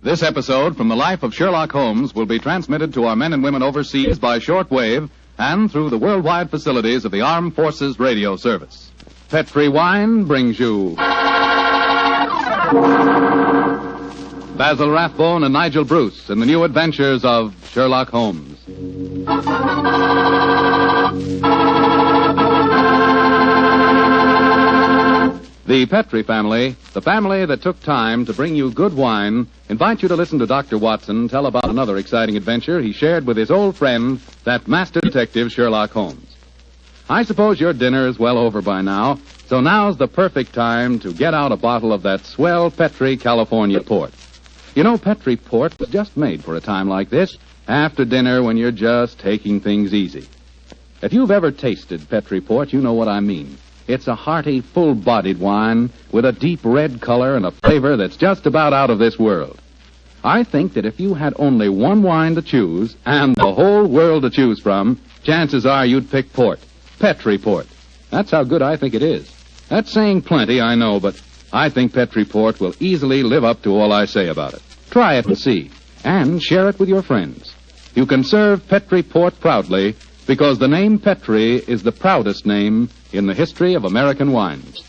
This episode from the life of Sherlock Holmes will be transmitted to our men and women overseas by shortwave and through the worldwide facilities of the Armed Forces Radio Service. Petri Wine brings you Basil Rathbone and Nigel Bruce in the new adventures of Sherlock Holmes. The Petri family, the family that took time to bring you good wine, invite you to listen to Dr. Watson tell about another exciting adventure he shared with his old friend, that master detective Sherlock Holmes. I suppose your dinner is well over by now, so now's the perfect time to get out a bottle of that swell Petri California port. You know, Petri port was just made for a time like this, after dinner when you're just taking things easy. If you've ever tasted Petri port, you know what I mean. It's a hearty, full-bodied wine with a deep red color and a flavor that's just about out of this world. I think that if you had only one wine to choose and the whole world to choose from, chances are you'd pick port. Petri port. That's how good I think it is. That's saying plenty, I know, but I think Petri port will easily live up to all I say about it. Try it and see, and share it with your friends. You can serve Petri port proudly because the name Petri is the proudest name in the history of American wines.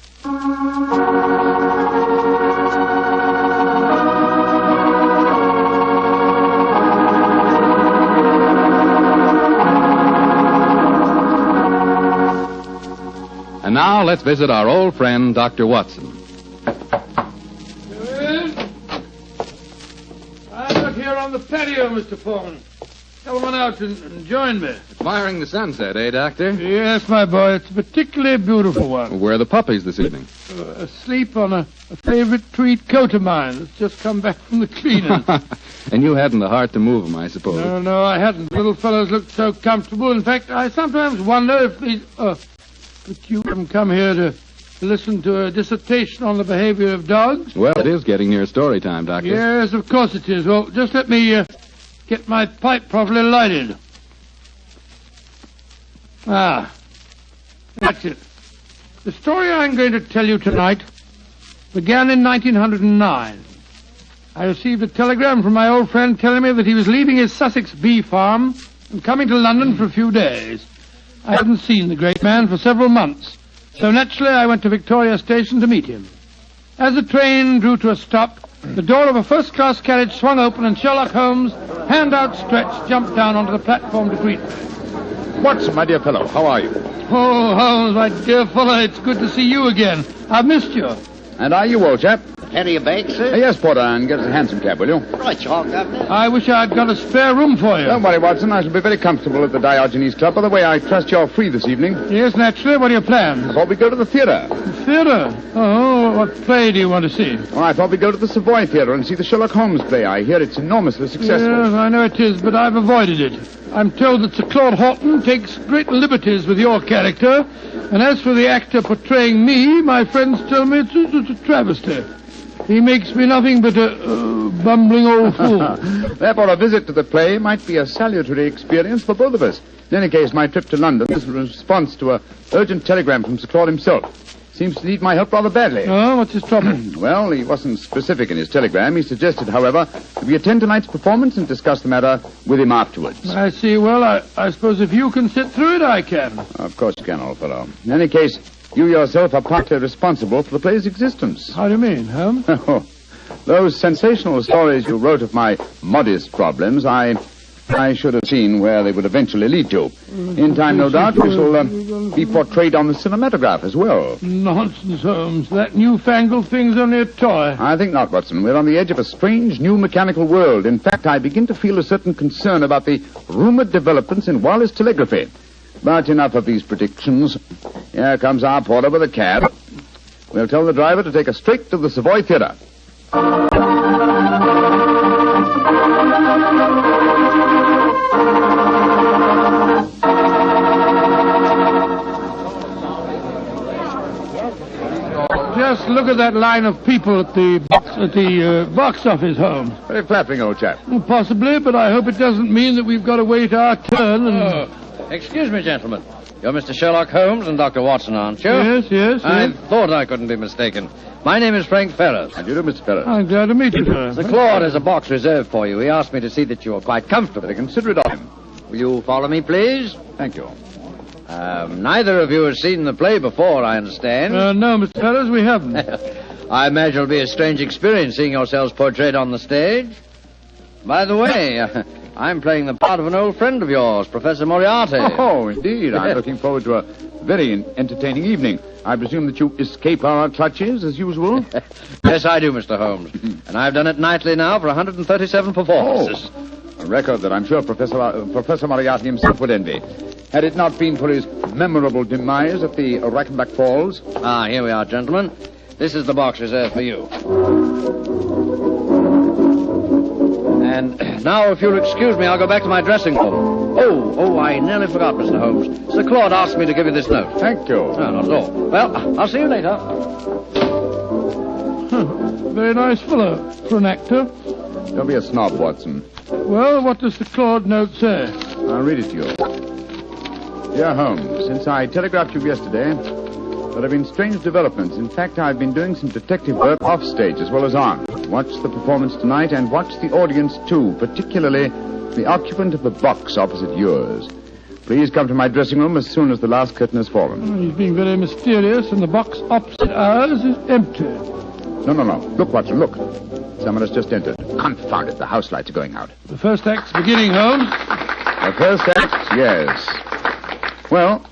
And now let's visit our old friend, Dr. Watson. I'm out here on the patio, Mr. Foreman. Come on out and join me. Admiring the sunset, eh, Doctor? Yes, my boy. It's a particularly beautiful one. Where are the puppies this evening? Asleep on a favorite tweed coat of mine that's just come back from the cleaners. And you hadn't the heart to move them, I suppose. No, I hadn't. The little fellows looked so comfortable. In fact, I sometimes wonder if these... But you haven't come here to listen to a dissertation on the behavior of dogs? Well, it is getting near story time, Doctor. Yes, of course it is. Well, just let me get my pipe properly lighted. That's it. The story I'm going to tell you tonight began in 1909. I received a telegram from my old friend telling me that he was leaving his Sussex bee farm and coming to London for a few days. I hadn't seen the great man for several months, so naturally I went to Victoria Station to meet him. As the train drew to a stop, the door of a first-class carriage swung open and Sherlock Holmes, hand outstretched, jumped down onto the platform to greet me. Watson, my dear fellow, how are you? Oh, Holmes, my dear fellow, it's good to see you again. I've missed you. And are you, old chap? Plenty of bag, sir? Yes, Porter, and get us a hansom cab, will you? Right, you are, Governor. I wish I'd got a spare room for you. Don't worry, Watson. I shall be very comfortable at the Diogenes Club. By the way, I trust you're free this evening. Yes, naturally. What are your plans? I thought we'd go to the theatre. Theatre? Oh, what play do you want to see? Oh, I thought we'd go to the Savoy Theatre and see the Sherlock Holmes play. I hear it's enormously successful. Yes, I know it is, but I've avoided it. I'm told that Sir Claude Horton takes great liberties with your character, and as for the actor portraying me, my friends tell me it's a travesty. He makes me nothing but a bumbling old fool. Therefore, a visit to the play might be a salutary experience for both of us. In any case, my trip to London is a response to an urgent telegram from Sir Claude himself. Seems to need my help rather badly. Oh, what's his trouble? Well, he wasn't specific in his telegram. He suggested, however, that we attend tonight's performance and discuss the matter with him afterwards. I see. Well, I suppose if you can sit through it, I can. Of course you can, old fellow. In any case, you yourself are partly responsible for the play's existence. How do you mean, Holmes? Oh, those sensational stories you wrote of my modest problems, I should have seen where they would eventually lead to. In time, no doubt, we shall be portrayed on the cinematograph as well. Nonsense, Holmes. That newfangled thing's only a toy. I think not, Watson. We're on the edge of a strange new mechanical world. In fact, I begin to feel a certain concern about the rumored developments in wireless telegraphy. But enough of these predictions. Here comes our porter with a cab. We'll tell the driver to take us straight to the Savoy Theatre. Just look at that line of people at the box office, Holmes. Very flattering, old chap. Well, possibly, but I hope it doesn't mean that we've got to wait our turn and... Excuse me, gentlemen. You're Mr. Sherlock Holmes and Dr. Watson, aren't you? Yes. I thought I couldn't be mistaken. My name is Frank Ferris. How do you do, Mr. Ferris? I'm glad to meet you, sir. Sir Claude has a box reserved for you. He asked me to see that you are quite comfortable. Consider it of him. Will you follow me, please? Thank you. Neither of you has seen the play before, I understand. No, Mr. Ferris, we haven't. I imagine it'll be a strange experience seeing yourselves portrayed on the stage. By the way, I'm playing the part of an old friend of yours, Professor Moriarty. Oh, indeed. I'm looking forward to a very entertaining evening. I presume that you escape our clutches, as usual? Yes, I do, Mr. Holmes. And I've done it nightly now for 137 performances. A record that I'm sure Professor Moriarty himself would envy. Had it not been for his memorable demise at the Reichenbach Falls. Ah, here we are, gentlemen. This is the box reserved for you. And now, if you'll excuse me, I'll go back to my dressing room. Oh, I nearly forgot, Mr. Holmes. Sir Claude asked me to give you this note. Thank you. No, not at all. Well, I'll see you later. Very nice fellow for an actor. Don't be a snob, Watson. Well, what does the Claude note say? I'll read it to you. Dear Holmes, since I telegraphed you yesterday, there have been strange developments. In fact, I've been doing some detective work off stage as well as on. Watch the performance tonight and watch the audience too, particularly the occupant of the box opposite yours. Please come to my dressing room as soon as the last curtain has fallen. He's being very mysterious, and the box opposite ours is empty. No. Look, Watson, look. Someone has just entered. Confound it, the house lights are going out. The first act's beginning, Holmes. The first act, yes. Well,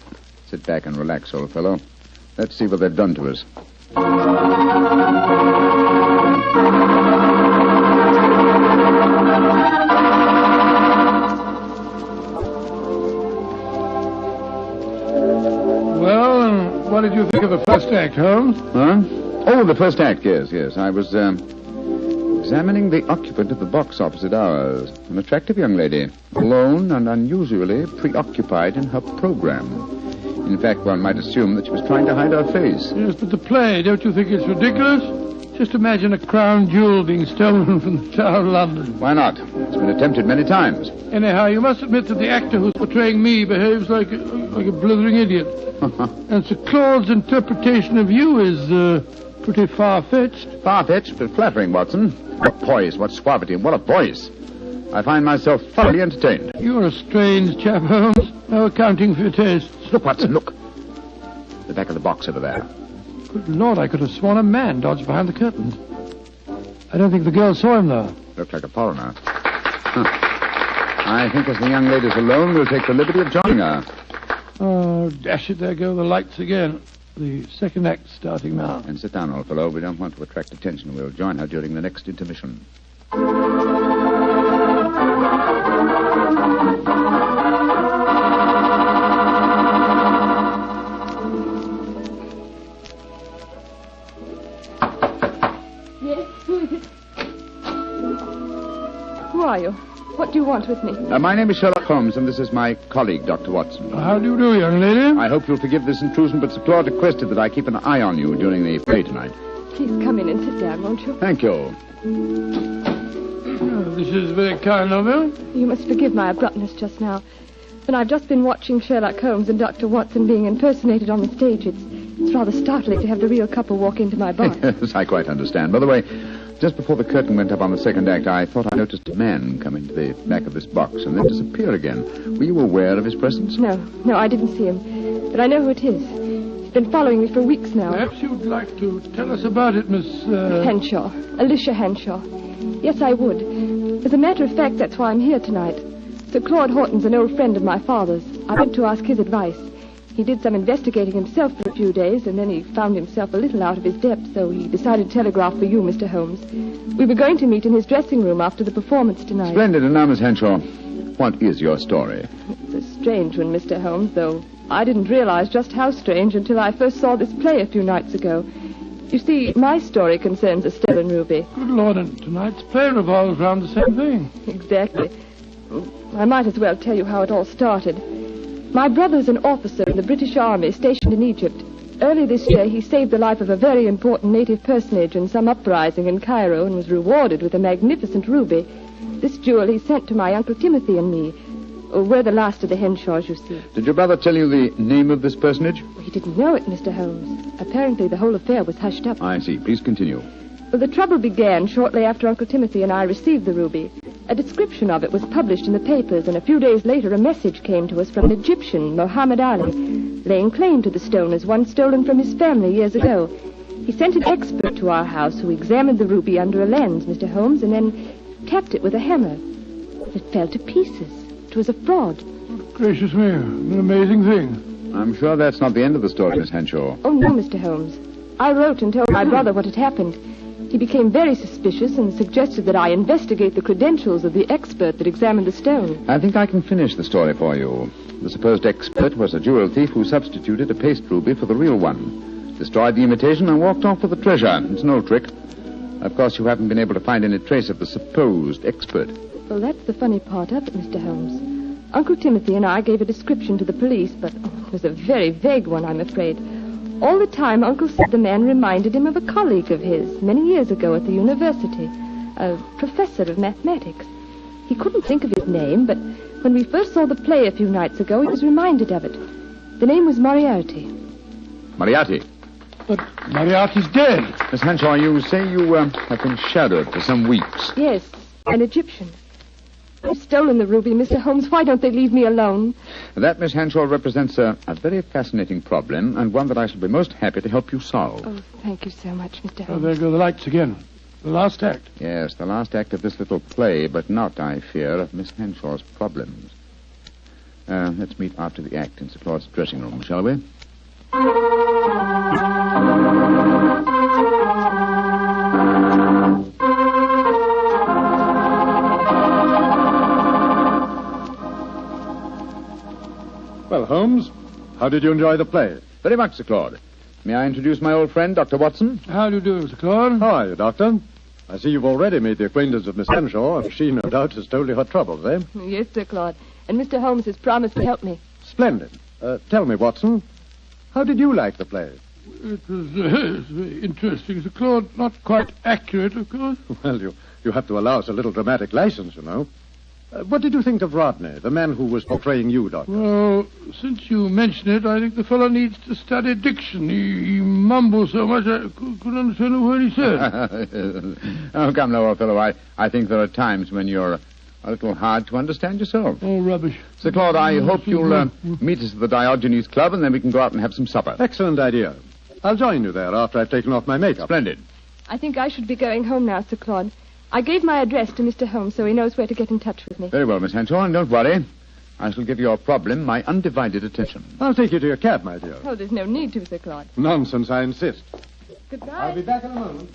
sit back and relax, old fellow. Let's see what they've done to us. Well, what did you think of the first act, Holmes? Huh? Oh, the first act, yes. I was examining the occupant of the box opposite ours. An attractive young lady, alone and unusually preoccupied in her program. In fact, one might assume that she was trying to hide her face. Yes, but the play, don't you think it's ridiculous? Just imagine a crown jewel being stolen from the Tower of London. Why not? It's been attempted many times. Anyhow, you must admit that the actor who's portraying me behaves like a blithering idiot. And Sir Claude's interpretation of you is pretty far-fetched. Far-fetched, but flattering, Watson. What poise, what suavity, and what a voice. I find myself thoroughly entertained. You're a strange chap, Holmes. No accounting for your tastes. Look, Watson, look. The back of the box over there. Good Lord, I could have sworn a man dodged behind the curtains. I don't think the girl saw him, though. Looked like a foreigner. I think as the young lady's alone, we'll take the liberty of joining her. Oh, dash it, there go the lights again. The second act starting now. And sit down, old fellow. We don't want to attract attention. We'll join her during the next intermission. Yes, who is it? Who are you? What do you want with me? My name is Sherlock Holmes, and this is my colleague, Dr. Watson. How do you do, young lady? I hope you'll forgive this intrusion, but Sir Claude requested that I keep an eye on you during the play tonight. Please come in and sit down, won't you? Thank you. Oh, this is very kind of you. You must forgive my abruptness just now. When I've just been watching Sherlock Holmes and Dr. Watson being impersonated on the stage, it's rather startling to have the real couple walk into my bar. Yes, I quite understand. By the way, just before the curtain went up on the second act, I thought I noticed a man come into the back of this box and then disappear again. Were you aware of his presence? No, I didn't see him. But I know who it is. He's been following me for weeks now. Perhaps you'd like to tell us about it, Miss... Henshaw. Alicia Henshaw. Yes, I would. As a matter of fact, that's why I'm here tonight. Sir Claude Horton's an old friend of my father's. I went to ask his advice. He did some investigating himself for a few days, and then he found himself a little out of his depth, so he decided to telegraph for you, Mr. Holmes. We were going to meet in his dressing room after the performance tonight. Splendid. And now, Miss Henshaw, what is your story? It's a strange one, Mr. Holmes, though I didn't realize just how strange until I first saw this play a few nights ago. You see, my story concerns Estelle and Ruby. Good Lord, and tonight's play revolves around the same thing. Exactly. I might as well tell you how it all started. My brother's an officer in the British Army stationed in Egypt. Early this year, he saved the life of a very important native personage in some uprising in Cairo and was rewarded with a magnificent ruby. This jewel he sent to my Uncle Timothy and me. We're the last of the Henshaws, you see. Did your brother tell you the name of this personage? He didn't know it, Mr. Holmes. Apparently the whole affair was hushed up. I see. Please continue. Well, the trouble began shortly after Uncle Timothy and I received the ruby. A description of it was published in the papers, and a few days later a message came to us from an Egyptian, Muhammad Ali, laying claim to the stone as one stolen from his family years ago. He sent an expert to our house who examined the ruby under a lens, Mr. Holmes, and then tapped it with a hammer. It fell to pieces. It was a fraud. Gracious me, an amazing thing. I'm sure that's not the end of the story, Miss Henshaw. Oh, no, Mr. Holmes. I wrote and told my brother what had happened. He became very suspicious and suggested that I investigate the credentials of the expert that examined the stone. I think I can finish the story for you. The supposed expert was a jewel thief who substituted a paste ruby for the real one, destroyed the imitation, and walked off with the treasure. It's an old trick. Of course, you haven't been able to find any trace of the supposed expert. Well, that's the funny part of it, Mr. Holmes. Uncle Timothy and I gave a description to the police, but it was a very vague one, I'm afraid. All the time, Uncle said the man reminded him of a colleague of his many years ago at the university, a professor of mathematics. He couldn't think of his name, but when we first saw the play a few nights ago, he was reminded of it. The name was Moriarty. Moriarty? But Moriarty's dead. Miss Henshaw, you say you have been shadowed for some weeks. Yes, an Egyptian. I've stolen the ruby, Mr. Holmes. Why don't they leave me alone? That, Miss Henshaw, represents a very fascinating problem, and one that I shall be most happy to help you solve. Oh, thank you so much, Mr. Oh, Holmes. there go the lights again. The last act. Yes, the last act of this little play, but not, I fear, of Miss Henshaw's problems. Let's meet after the act in Sir Claude's dressing room, shall we? Well, Holmes, how did you enjoy the play? Very much, Sir Claude. May I introduce my old friend, Dr. Watson? How do you do, Mr. Claude? How are you, Doctor? I see you've already made the acquaintance of Miss Henshaw, and she, no doubt, has told you her troubles, eh? Yes, Sir Claude. And Mr. Holmes has promised to help me. Splendid. Tell me, Watson, how did you like the play? It was very interesting, Sir Claude. Not quite accurate, of course. Well, you have to allow us a little dramatic license, you know. What did you think of Rodney, the man who was portraying you, Doctor? Well, since you mention it, I think the fellow needs to study diction. He mumbles so much I couldn't understand a word he said. Oh, come now, old fellow. I think there are times when you're a little hard to understand yourself. Oh, rubbish. Sir Claude, I hope you'll meet us at the Diogenes Club, and then we can go out and have some supper. Excellent idea. I'll join you there after I've taken off my makeup. Splendid. I think I should be going home now, Sir Claude. I gave my address to Mr. Holmes so he knows where to get in touch with me. Very well, Miss Henshaw, and don't worry. I shall give your problem my undivided attention. I'll take you to your cab, my dear. Oh, there's no need to, Sir Claude. Nonsense, I insist. Goodbye. I'll be back in a moment.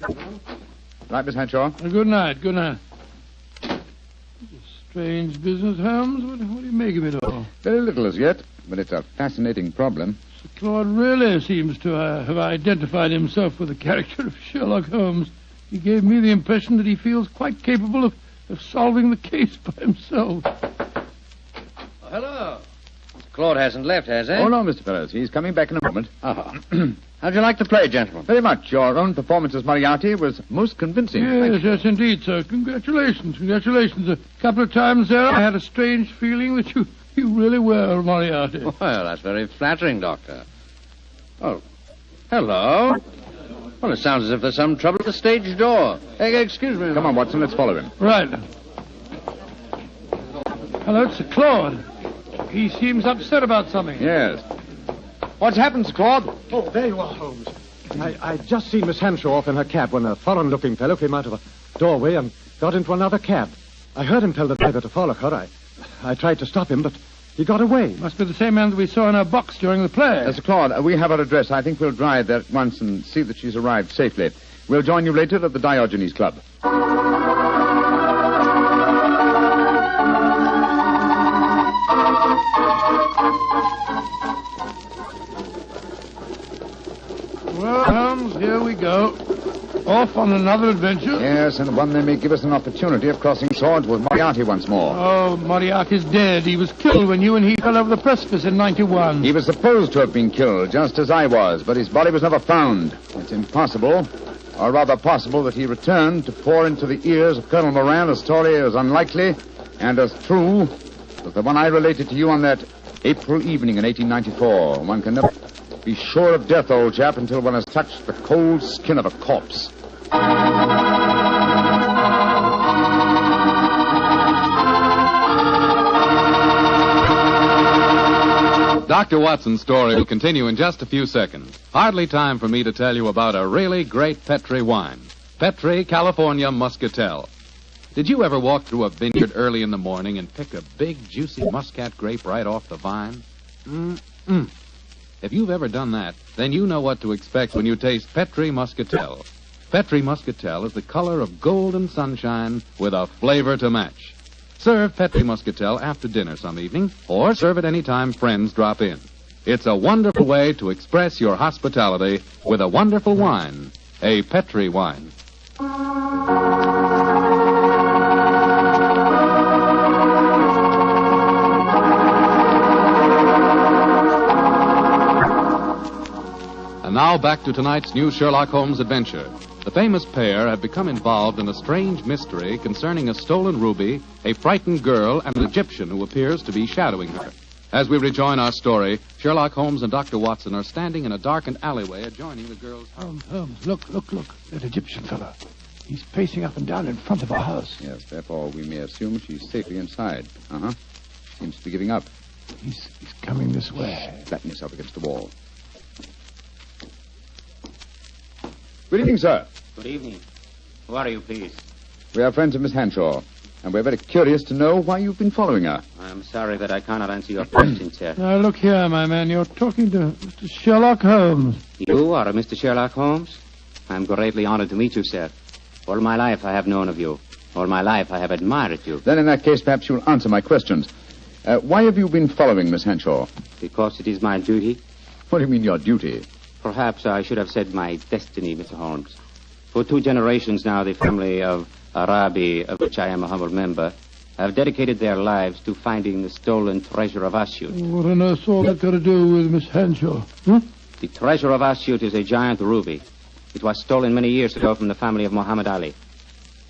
Right, Miss Henshaw? Good night, good night. Strange business, Holmes. What do you make of it all? Very little as yet, but it's a fascinating problem. Sir Claude really seems to have identified himself with the character of Sherlock Holmes. He gave me the impression that he feels quite capable of solving the case by himself. Oh, hello. Claude hasn't left, has he? Oh, no, Mr. Ferris. He's coming back in a moment. How'd you like the play, gentlemen? Very much. Your own performance as Moriarty was most convincing. Yes, indeed, sir. Congratulations. A couple of times there, I had a strange feeling that you really were Moriarty. Well, that's very flattering, Doctor. Oh, hello. Well, it sounds as if there's some trouble at the stage door. Hey, excuse me. Come on, Watson, let's follow him. Right. Hello, it's Sir Claude. He seems upset about something. Yes. What's happened, Sir Claude? Oh, there you are, Holmes. I'd just seen Miss Henshaw off in her cab when a foreign-looking fellow came out of a doorway and got into another cab. I heard him tell the driver to follow her. I tried to stop him, but he got away. Must be the same man that we saw in her box during the play. Sir Claude, we have her address. I think we'll drive there at once and see that she's arrived safely. We'll join you later at the Diogenes Club. Well, Holmes, here we go. Off on another adventure. Yes, and one that may give us an opportunity of crossing swords with Moriarty once more. Oh, Moriarty's dead. He was killed when you and he fell over the precipice in 91. He was supposed to have been killed, just as I was, but his body was never found. It's impossible, or rather possible, that he returned to pour into the ears of Colonel Moran a story as unlikely and as true was the one I related to you on that April evening in 1894. One can never be sure of death, old chap, until one has touched the cold skin of a corpse. Dr. Watson's story will continue in just a few seconds. Hardly time for me to tell you about a really great Petri wine. Petri California Muscatel. Did you ever walk through a vineyard early in the morning and pick a big, juicy muscat grape right off the vine? If you've ever done that, then you know what to expect when you taste Petri Muscatel. Petri Muscatel is the color of golden sunshine with a flavor to match. Serve Petri Muscatel after dinner some evening, or serve it any time friends drop in. It's a wonderful way to express your hospitality with a wonderful wine, a Petri wine. And now back to tonight's new Sherlock Holmes adventure. The famous pair have become involved in a strange mystery concerning a stolen ruby, a frightened girl, and an Egyptian who appears to be shadowing her. As we rejoin our story, Sherlock Holmes and Dr. Watson are standing in a darkened alleyway adjoining the girl's house. Holmes, look. That Egyptian fellow. He's pacing up and down in front of our house. Yes, therefore we may assume she's safely inside. Seems to be giving up. He's coming this way. Flatten yourself against the wall. Good evening, sir. Good evening. Who are you, please? We are friends of Miss Hanshaw, and we're very curious to know why you've been following her. I'm sorry that I cannot answer your question, sir. Now, look here, my man. You're talking to Mr. Sherlock Holmes. You are Mr. Sherlock Holmes? I'm greatly honored to meet you, sir. All my life I have known of you. All my life I have admired you. Then in that case, perhaps you'll answer my questions. Why have you been following Miss Hanshaw? Because it is my duty. What do you mean, your duty? Perhaps I should have said my destiny, Mr. Holmes. For 2 generations now, the family of Arabi, of which I am a humble member, have dedicated their lives to finding the stolen treasure of Asyut. What on earth's all that got to do with Miss Hanshaw? The treasure of Asyut is a giant ruby. It was stolen many years ago from the family of Muhammad Ali.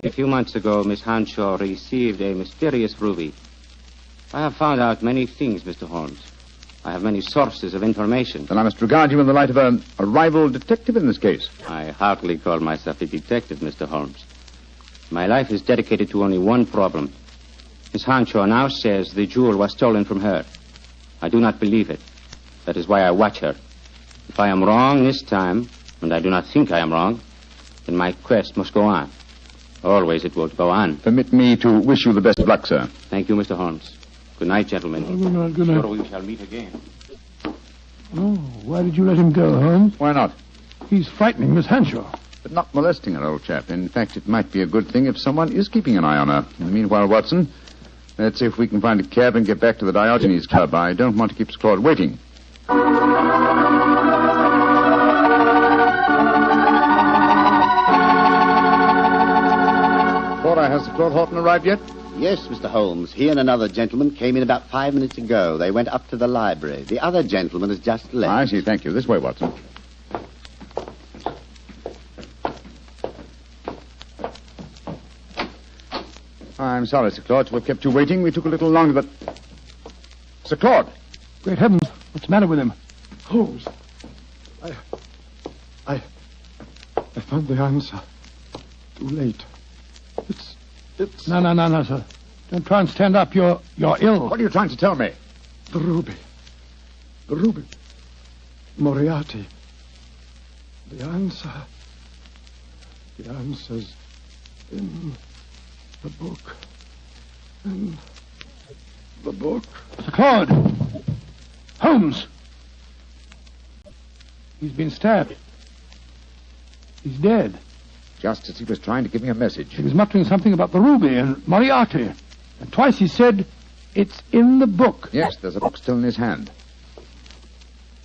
A few months ago, Miss Hanshaw received a mysterious ruby. I have found out many things, Mr. Holmes. I have many sources of information. Then I must regard you in the light of a rival detective in this case. I heartily call myself a detective, Mr. Holmes. My life is dedicated to only one problem. Miss Hanshaw now says the jewel was stolen from her. I do not believe it. That is why I watch her. If I am wrong this time, and I do not think I am wrong, then my quest must go on. Always it will go on. Permit me to wish you the best of luck, sir. Thank you, Mr. Holmes. Good night, gentlemen. Good night. Sure we shall meet again. Oh, why did you let him go, Holmes? Why not? He's frightening Miss Hanshaw. But not molesting her, old chap. In fact, it might be a good thing if someone is keeping an eye on her. In the meanwhile, Watson, let's see if we can find a cab and get back to the Diogenes Club. I don't want to keep Sir Claude waiting. Cora, has Sir Claude Horton arrived yet? Yes, Mr. Holmes. He and another gentleman came in about 5 minutes ago. They went up to the library. The other gentleman has just left. I see. Thank you. This way, Watson. I'm sorry, Sir Claude, to have kept you waiting. We took a little longer, but... Sir Claude! Great heavens, what's the matter with him? Holmes, I found the answer. Too late. It's... No, sir. Don't try and stand up. You're ill. What are you trying to tell me? The ruby. Moriarty. The answer's in the book. In the book. Sir Claude! Holmes! He's been stabbed. He's dead. Just as he was trying to give me a message. He was muttering something about the ruby and Moriarty. And twice he said, it's in the book. Yes, there's a book still in his hand.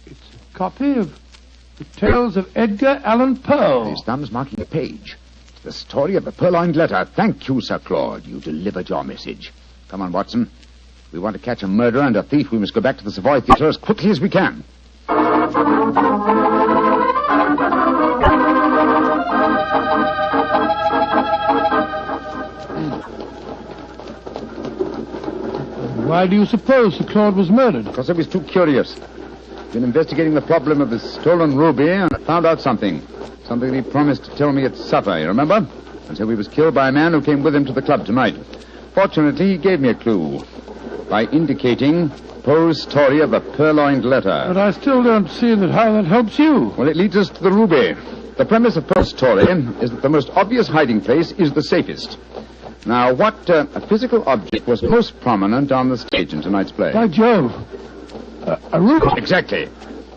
It's a copy of The Tales of Edgar Allan Poe. His thumb's marking a page. It's the story of the purloined letter. Thank you, Sir Claude. You delivered your message. Come on, Watson. If we want to catch a murderer and a thief, we must go back to the Savoy Theatre as quickly as we can. Why do you suppose Sir Claude was murdered? Because I was too curious. Been investigating the problem of the stolen ruby and I found out something. Something that he promised to tell me at supper, you remember? And so he was killed by a man who came with him to the club tonight. Fortunately, he gave me a clue by indicating Poe's story of the purloined letter. But I still don't see how that helps you. Well, it leads us to the ruby. The premise of Poe's story is that the most obvious hiding place is the safest. Now, what physical object was most prominent on the stage in tonight's play? By Jove. A ruby. Exactly.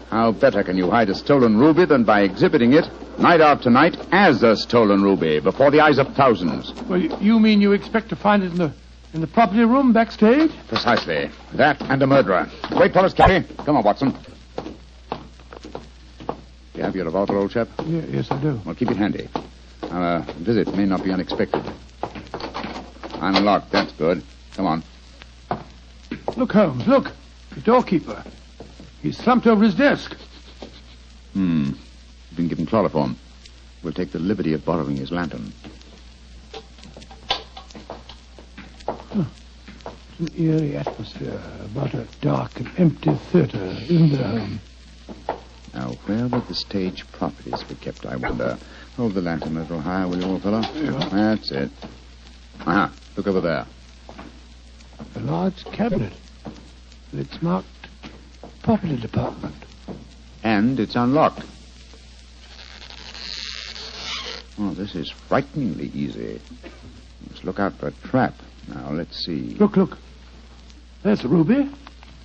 How better can you hide a stolen ruby than by exhibiting it night after night as a stolen ruby before the eyes of thousands? Well, you mean you expect to find it in the property room backstage? Precisely. That and a murderer. Wait for us, Carrie. Come on, Watson. You have your revolver, old chap? Yes, I do. Well, keep it handy. Our visit may not be unexpected. Unlocked. That's good. Come on. Look, Holmes, look. The doorkeeper. He's slumped over his desk. He's been given chloroform. We'll take the liberty of borrowing his lantern. It's an eerie atmosphere about a dark and empty theater, isn't there, Holmes? Now, where would the stage properties be kept, I wonder? Hold the lantern a little higher, will you, old fellow? Yeah. That's it. Aha, look over there. A large cabinet. It's marked Property Department. And it's unlocked. Oh, this is frighteningly easy. Let's look out for a trap. Now, let's see. Look. There's a ruby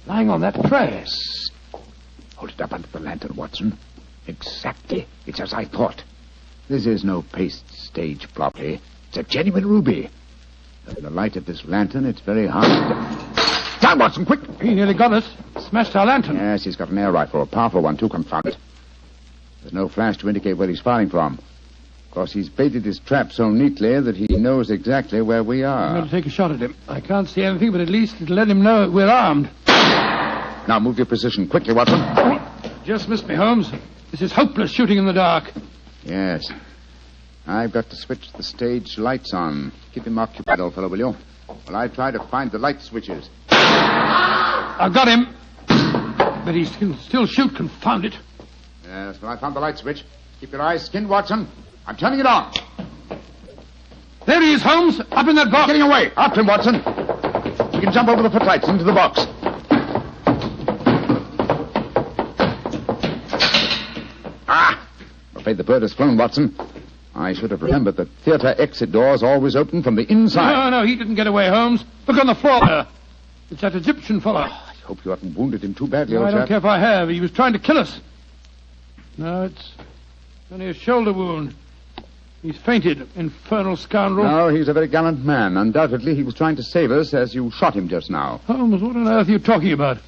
lying on that tray. Hold it up under the lantern, Watson. Exactly. It's as I thought. This is no paste stage property. It's a genuine ruby. In the light of this lantern, it's very hard to... Down, Watson, quick! He nearly got us. Smashed our lantern. Yes, he's got an air rifle, a powerful one, too, confound it. There's no flash to indicate where he's firing from. Of course, he's baited his trap so neatly that he knows exactly where we I'm are. going to take a shot at him. I can't see anything, but at least it'll let him know we're armed. Now, move your position quickly, Watson. Just missed me, Holmes. This is hopeless shooting in the dark. Yes. I've got to switch the stage lights on. Keep him occupied, old fellow, will you? While I try to find the light switches. I've got him. But he can still shoot, confound it. Yes, well, I found the light switch. Keep your eyes skinned, Watson. I'm turning it on. There he is, Holmes, up in that box. Getting away. After him, Watson. We can jump over the footlights into the box. Ah! I'm afraid the bird has flown, Watson. I should have remembered that theater exit doors always open from the inside. No, he didn't get away, Holmes. Look on the floor there. It's that Egyptian fellow. I hope you haven't wounded him too badly, No, old I don't chap. care if I have. He was trying to kill us. No, it's only a shoulder wound. He's fainted, infernal scoundrel. No, he's a very gallant man. Undoubtedly, he was trying to save us as you shot him just now. Holmes, what on earth are you talking about?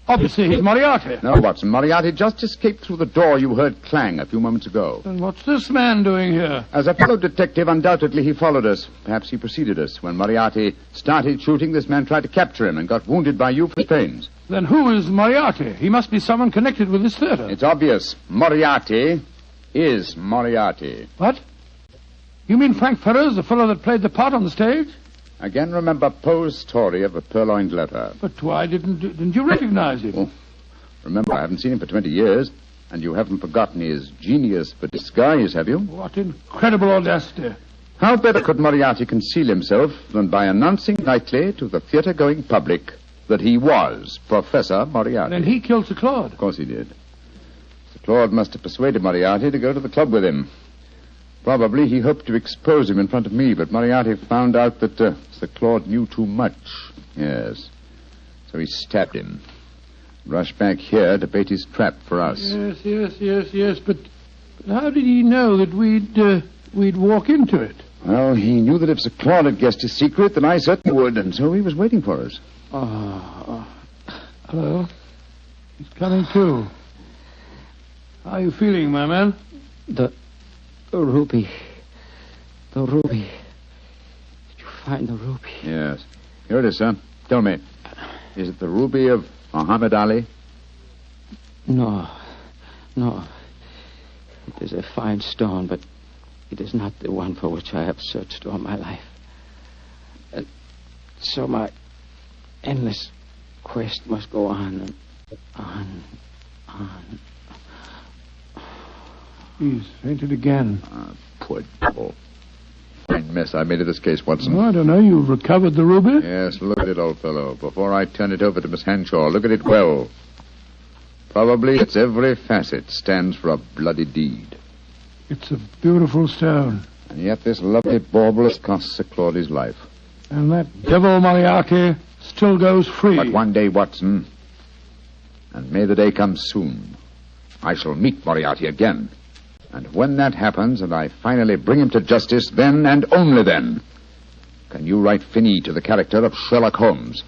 Obviously, he's Moriarty. No, Watson, Moriarty just escaped through the door you heard clang a few moments ago. Then what's this man doing here? As a fellow detective, undoubtedly he followed us. Perhaps he preceded us. When Moriarty started shooting, this man tried to capture him and got wounded by you for his pains. Then who is Moriarty? He must be someone connected with this theater. It's obvious. Moriarty is Moriarty. What? You mean Frank Ferrers, the fellow that played the part on the stage? Again, remember Poe's story of the purloined letter. But why didn't you recognize him? Oh, remember, I haven't seen him for 20 years, and you haven't forgotten his genius for disguise, have you? What incredible audacity. How better could Moriarty conceal himself than by announcing nightly to the theater-going public that he was Professor Moriarty? And he killed Sir Claude. Of course he did. Sir Claude must have persuaded Moriarty to go to the club with him. Probably he hoped to expose him in front of me, but Moriarty found out that Sir Claude knew too much. Yes. So he stabbed him. Rushed back here to bait his trap for us. Yes. But how did he know that we'd walk into it? Well, he knew that if Sir Claude had guessed his secret, then I certainly would, and so he was waiting for us. Hello. He's coming too. How are you feeling, my man? The ruby. The ruby. Did you find the ruby? Yes. Here it is, sir. Tell me, is it the ruby of Muhammad Ali? No. It is a fine stone, but it is not the one for which I have searched all my life. So my endless quest must go on and on. He's fainted again. Poor devil. Fine mess I made of this case, Watson. Oh, I don't know. You've recovered the ruby? Yes, look at it, old fellow. Before I turn it over to Miss Henshaw, look at it well. Probably its every facet stands for a bloody deed. It's a beautiful stone. And yet this lovely bauble has cost Sir Claudy's life. And that devil Moriarty still goes free. But one day, Watson, and may the day come soon, I shall meet Moriarty again. And when that happens and I finally bring him to justice, then and only then can you write fini to the character of Sherlock Holmes.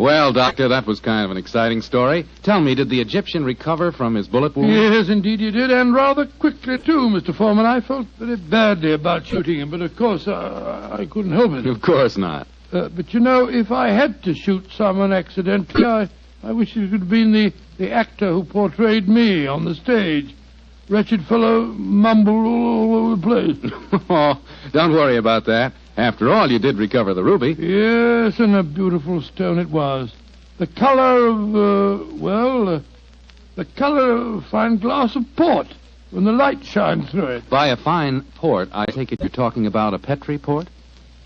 Well, Doctor, that was kind of an exciting story. Tell me, did the Egyptian recover from his bullet wound? Yes, indeed he did, and rather quickly, too, Mr. Foreman. I felt very badly about shooting him, but of course I couldn't help it. Of course not. But you know, if I had to shoot someone accidentally, I wish it could have been the actor who portrayed me on the stage. Wretched fellow mumbled all over the place. Oh, don't worry about that. After all, you did recover the ruby. Yes, and a beautiful stone it was. The color of, the color of a fine glass of port when the light shines through it. By a fine port, I take it you're talking about a Petri port?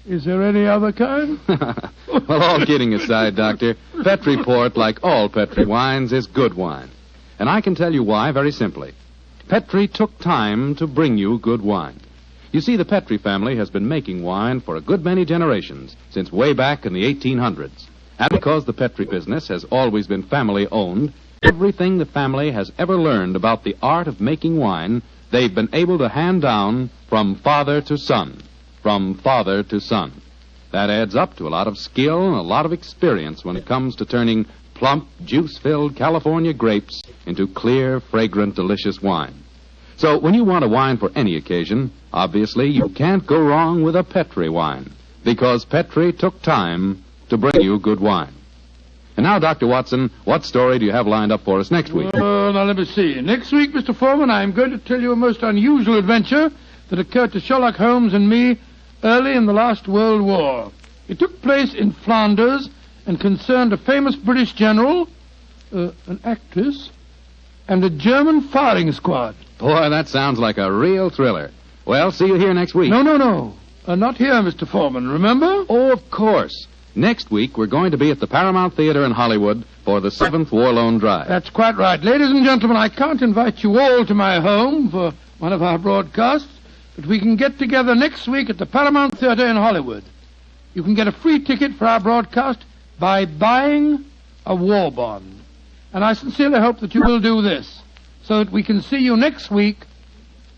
Is there any other kind? Well, all kidding aside, Doctor, Petri port, like all Petri wines, is good wine. And I can tell you why very simply. Petri took time to bring you good wine. You see, the Petri family has been making wine for a good many generations, since way back in the 1800s. And because the Petri business has always been family-owned, everything the family has ever learned about the art of making wine, they've been able to hand down from father to son. From father to son. That adds up to a lot of skill and a lot of experience when it comes to turning plump, juice-filled California grapes into clear, fragrant, delicious wine. So when you want a wine for any occasion, obviously you can't go wrong with a Petri wine, because Petri took time to bring you good wine. And now, Dr. Watson, what story do you have lined up for us next week? Well, now let me see. Next week, Mr. Foreman, I'm going to tell you a most unusual adventure that occurred to Sherlock Holmes and me early in the last World War. It took place in Flanders and concerned a famous British general, an actress, and a German firing squad. Boy, that sounds like a real thriller. Well, see you here next week. No. Not here, Mr. Foreman, remember? Oh, of course. Next week, we're going to be at the Paramount Theater in Hollywood for the 7th War Loan Drive. That's quite right. Ladies and gentlemen, I can't invite you all to my home for one of our broadcasts, but we can get together next week at the Paramount Theater in Hollywood. You can get a free ticket for our broadcast by buying a war bond. And I sincerely hope that you will do this, so that we can see you next week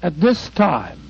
at this time.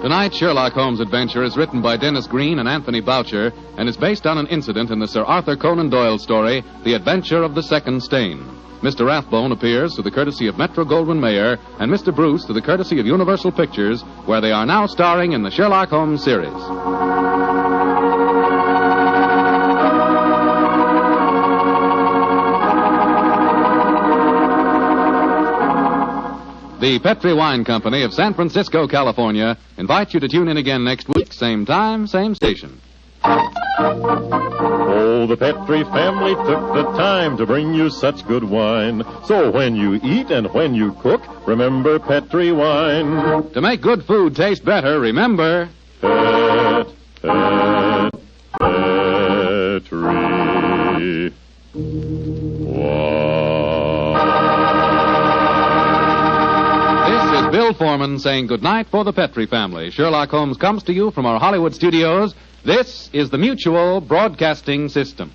Tonight's Sherlock Holmes adventure is written by Dennis Green and Anthony Boucher and is based on an incident in the Sir Arthur Conan Doyle story, The Adventure of the Second Stain. Mr. Rathbone appears to the courtesy of Metro-Goldwyn-Mayer and Mr. Bruce to the courtesy of Universal Pictures, where they are now starring in the Sherlock Holmes series. The Petri Wine Company of San Francisco, California, invites you to tune in again next week, same time, same station. Oh, the Petri family took the time to bring you such good wine. So when you eat and when you cook, remember Petri wine. To make good food taste better, remember... Petri wine. Bill Foreman saying goodnight for the Petri family. Sherlock Holmes comes to you from our Hollywood studios. This is the Mutual Broadcasting System.